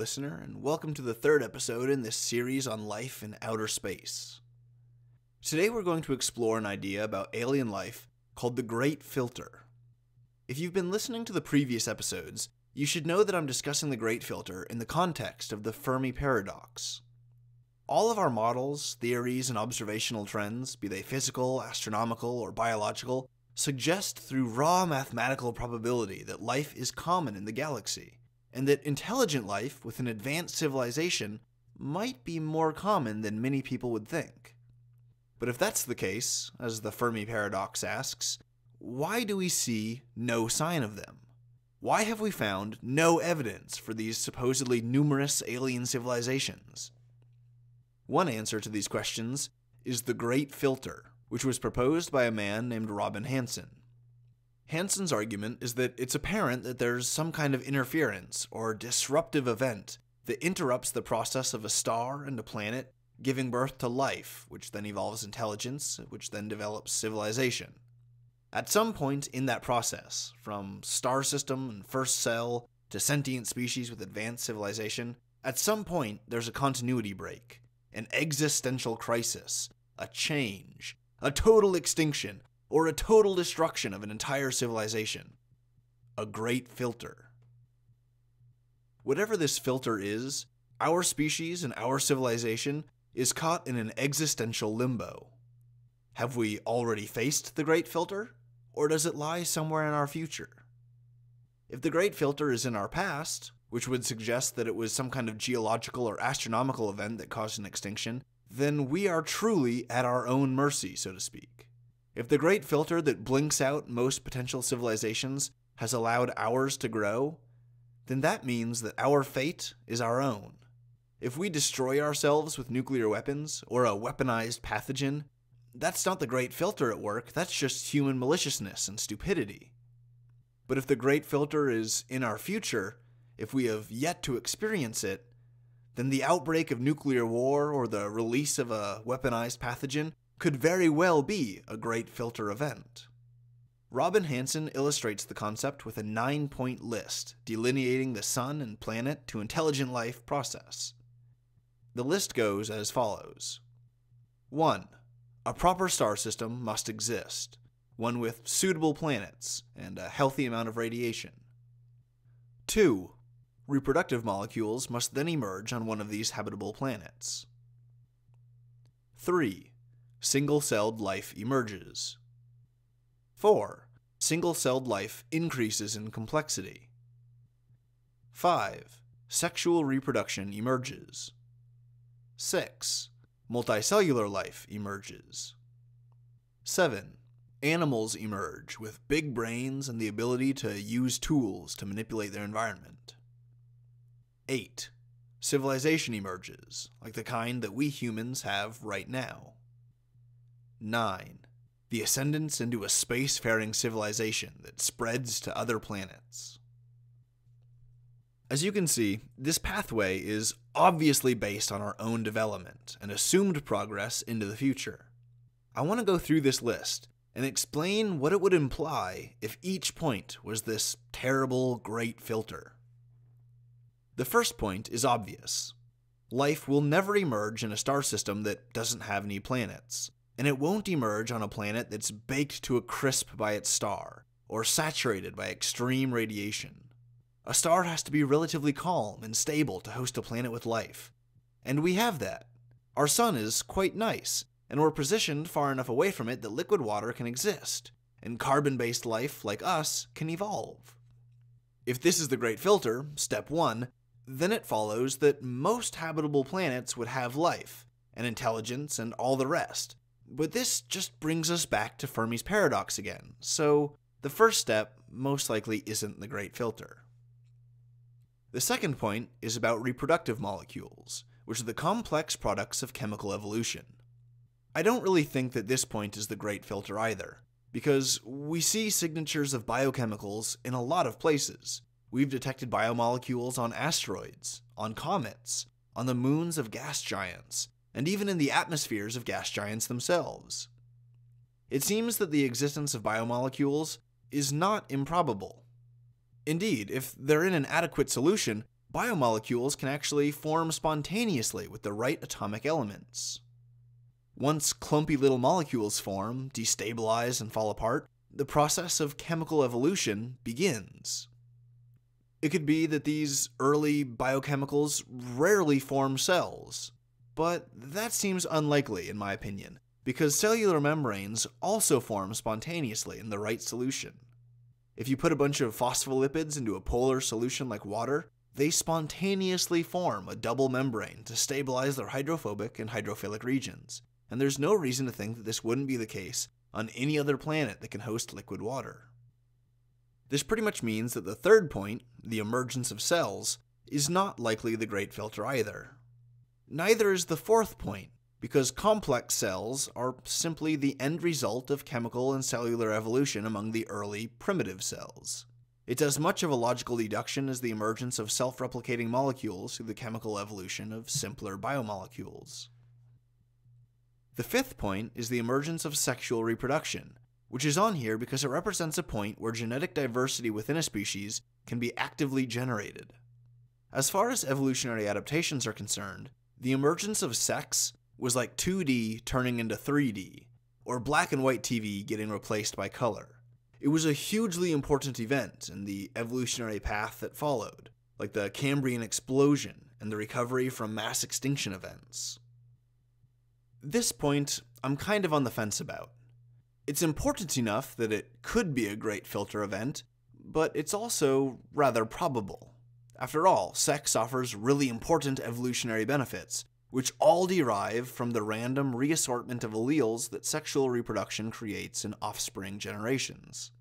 listener, and welcome to the third episode in this series on life in outer space. Today we're going to explore an idea about alien life called the Great Filter. If you've been listening to the previous episodes, you should know that I'm discussing the Great Filter in the context of the Fermi paradox. All of our models, theories, and observational trends, be they physical, astronomical, or biological, suggest through raw mathematical probability that life is common in the galaxy, and that intelligent life with an advanced civilization might be more common than many people would think. But if that's the case, as the Fermi paradox asks, why do we see no sign of them? Why have we found no evidence for these supposedly numerous alien civilizations? One answer to these questions is the Great Filter, which was proposed by a man named Robin Hansen. Hansen's argument is that it's apparent that there's some kind of interference or disruptive event that interrupts the process of a star and a planet giving birth to life, which then evolves intelligence, which then develops civilization. At some point in that process, from star system and first cell to sentient species with advanced civilization, at some point there's a continuity break, an existential crisis, a change, a total extinction, or a total destruction of an entire civilization. A Great Filter. Whatever this filter is, our species and our civilization is caught in an existential limbo. Have we already faced the Great Filter, or does it lie somewhere in our future? If the Great Filter is in our past, which would suggest that it was some kind of geological or astronomical event that caused an extinction, then we are truly at our own mercy, so to speak. If the Great Filter that blinks out most potential civilizations has allowed ours to grow, then that means that our fate is our own. If we destroy ourselves with nuclear weapons or a weaponized pathogen, that's not the Great Filter at work, that's just human maliciousness and stupidity. But if the Great Filter is in our future, if we have yet to experience it, then the outbreak of nuclear war or the release of a weaponized pathogen could very well be a Great Filter event. Robin Hansen illustrates the concept with a 9-point list delineating the sun and planet to intelligent life process. The list goes as follows. 1. A proper star system must exist, one with suitable planets and a healthy amount of radiation. 2. Reproductive molecules must then emerge on one of these habitable planets. 3. Single-celled life emerges. 4. Single-celled life increases in complexity. 5. Sexual reproduction emerges. 6. Multicellular life emerges. 7. Animals emerge with big brains and the ability to use tools to manipulate their environment. 8. Civilization emerges, like the kind that we humans have right now. 9. The ascendance into a spacefaring civilization that spreads to other planets. As you can see, this pathway is obviously based on our own development and assumed progress into the future. I want to go through this list and explain what it would imply if each point was this terrible Great Filter. The first point is obvious. Life will never emerge in a star system that doesn't have any planets, and it won't emerge on a planet that's baked to a crisp by its star, or saturated by extreme radiation. A star has to be relatively calm and stable to host a planet with life, and we have that. Our sun is quite nice, and we're positioned far enough away from it that liquid water can exist, and carbon-based life like us can evolve. If this is the Great Filter, step 1, then it follows that most habitable planets would have life, and intelligence, and all the rest. But this just brings us back to Fermi's paradox again, so the first step most likely isn't the Great Filter. The second point is about reproductive molecules, which are the complex products of chemical evolution. I don't really think that this point is the Great Filter either, because we see signatures of biochemicals in a lot of places. We've detected biomolecules on asteroids, on comets, on the moons of gas giants, and even in the atmospheres of gas giants themselves. It seems that the existence of biomolecules is not improbable. Indeed, if they're in an adequate solution, biomolecules can actually form spontaneously with the right atomic elements. Once clumpy little molecules form, destabilize, and fall apart, the process of chemical evolution begins. It could be that these early biochemicals rarely form cells, but that seems unlikely in my opinion, because cellular membranes also form spontaneously in the right solution. If you put a bunch of phospholipids into a polar solution like water, they spontaneously form a double membrane to stabilize their hydrophobic and hydrophilic regions, and there's no reason to think that this wouldn't be the case on any other planet that can host liquid water. This pretty much means that the third point, the emergence of cells, is not likely the great filter either. Neither is the fourth point, because complex cells are simply the end result of chemical and cellular evolution among the early primitive cells. It's as much of a logical deduction as the emergence of self-replicating molecules through the chemical evolution of simpler biomolecules. The fifth point is the emergence of sexual reproduction, which is on here because it represents a point where genetic diversity within a species can be actively generated. As far as evolutionary adaptations are concerned, the emergence of sex was like 2D turning into 3D, or black and white TV getting replaced by color. It was a hugely important event in the evolutionary path that followed, like the Cambrian explosion and the recovery from mass extinction events. This point, I'm kind of on the fence about. It's important enough that it could be a great filter event, but it's also rather probable. After all, sex offers really important evolutionary benefits, which all derive from the random reassortment of alleles that sexual reproduction creates in offspring generations.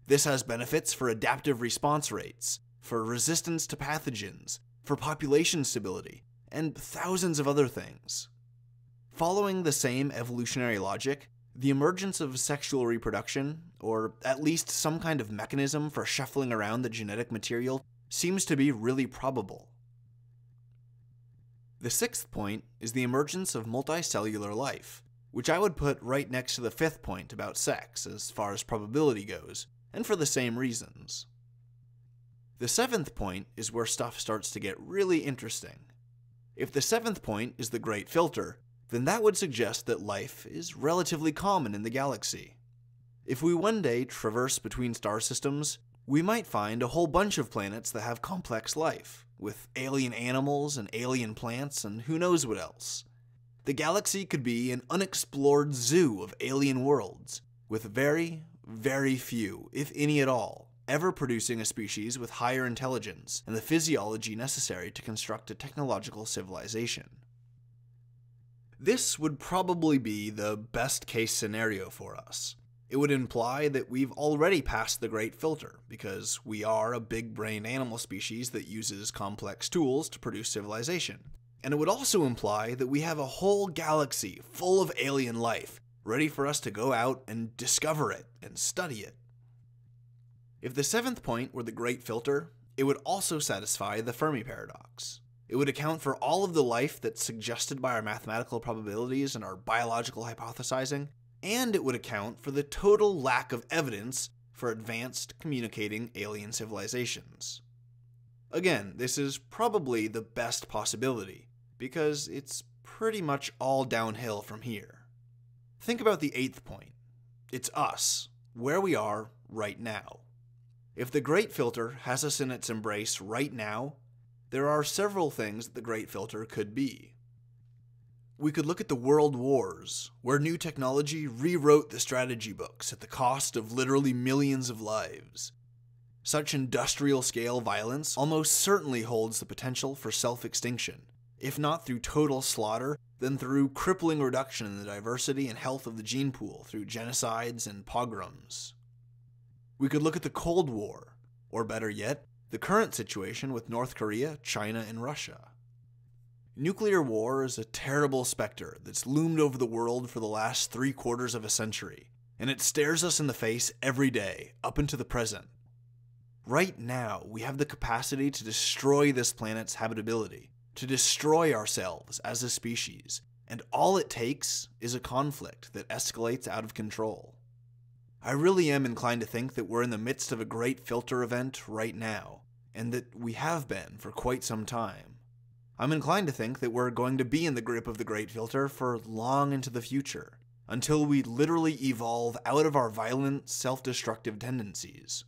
This has benefits for adaptive response rates, for resistance to pathogens, for population stability, and thousands of other things. Following the same evolutionary logic, the emergence of sexual reproduction, or at least some kind of mechanism for shuffling around the genetic material, seems to be really probable. The sixth point is the emergence of multicellular life, which I would put right next to the fifth point about sex as far as probability goes, and for the same reasons. The seventh point is where stuff starts to get really interesting. If the seventh point is the great filter, then that would suggest that life is relatively common in the galaxy. If we one day traverse between star systems, we might find a whole bunch of planets that have complex life, with alien animals and alien plants and who knows what else. The galaxy could be an unexplored zoo of alien worlds, with very, very few, if any at all, ever producing a species with higher intelligence and the physiology necessary to construct a technological civilization. This would probably be the best case scenario for us. It would imply that we've already passed the great filter, because we are a big-brained animal species that uses complex tools to produce civilization. And it would also imply that we have a whole galaxy full of alien life, ready for us to go out and discover it and study it. If the seventh point were the great filter, it would also satisfy the Fermi paradox. It would account for all of the life that's suggested by our mathematical probabilities and our biological hypothesizing, and it would account for the total lack of evidence for advanced communicating alien civilizations. Again, this is probably the best possibility, because it's pretty much all downhill from here. Think about the eighth point. It's us, where we are right now. If the great filter has us in its embrace right now, there are several things that the great filter could be. We could look at the world wars, where new technology rewrote the strategy books at the cost of literally millions of lives. Such industrial-scale violence almost certainly holds the potential for self-extinction, if not through total slaughter, then through crippling reduction in the diversity and health of the gene pool through genocides and pogroms. We could look at the Cold War, or better yet, the current situation with North Korea, China, and Russia. Nuclear war is a terrible specter that's loomed over the world for the last 3/4 of a century, and it stares us in the face every day, up into the present. Right now, we have the capacity to destroy this planet's habitability, to destroy ourselves as a species, and all it takes is a conflict that escalates out of control. I really am inclined to think that we're in the midst of a great filter event right now, and that we have been for quite some time. I'm inclined to think that we're going to be in the grip of the Great Filter for long into the future, until we literally evolve out of our violent, self-destructive tendencies.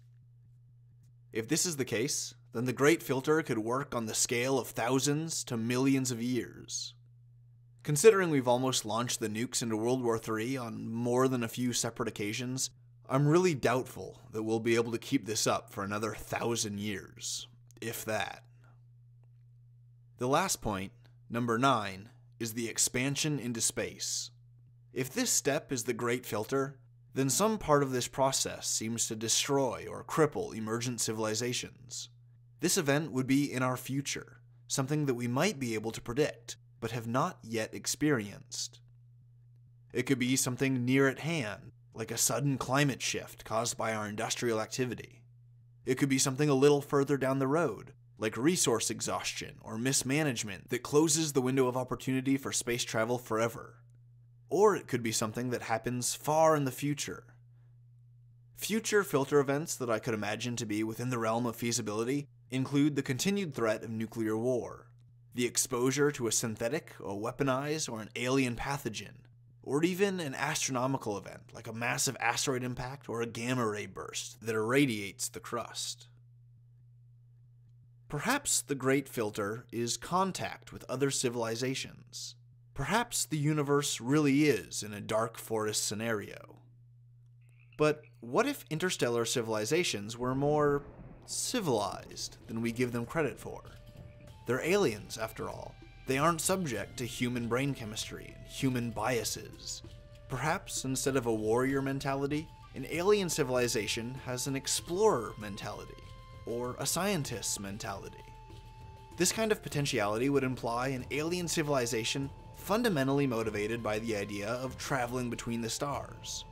If this is the case, then the Great Filter could work on the scale of thousands to millions of years. Considering we've almost launched the nukes into World War III on more than a few separate occasions, I'm really doubtful that we'll be able to keep this up for another 1,000 years, if that. The last point, number 9, is the expansion into space. If this step is the Great Filter, then some part of this process seems to destroy or cripple emergent civilizations. This event would be in our future, something that we might be able to predict, but have not yet experienced. It could be something near at hand, like a sudden climate shift caused by our industrial activity. It could be something a little further down the road, like resource exhaustion or mismanagement that closes the window of opportunity for space travel forever. Or it could be something that happens far in the future. Future filter events that I could imagine to be within the realm of feasibility include the continued threat of nuclear war, the exposure to a synthetic, a weaponized, or an alien pathogen, or even an astronomical event like a massive asteroid impact or a gamma ray burst that irradiates the crust. Perhaps the Great Filter is contact with other civilizations. Perhaps the universe really is in a dark forest scenario. But what if interstellar civilizations were more civilized than we give them credit for? They're aliens, after all. They aren't subject to human brain chemistry and human biases. Perhaps instead of a warrior mentality, an alien civilization has an explorer mentality, or a scientist's mentality. This kind of potentiality would imply an alien civilization fundamentally motivated by the idea of traveling between the stars.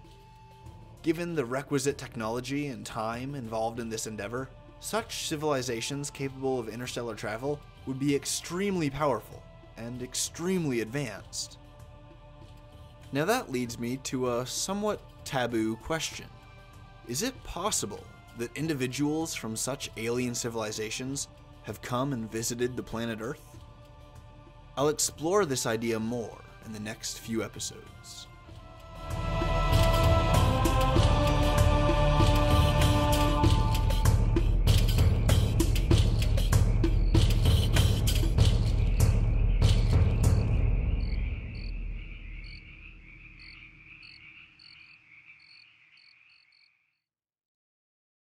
Given the requisite technology and time involved in this endeavor, such civilizations capable of interstellar travel would be extremely powerful and extremely advanced. Now that leads me to a somewhat taboo question. Is it possible that individuals from such alien civilizations have come and visited the planet Earth? I'll explore this idea more in the next few episodes.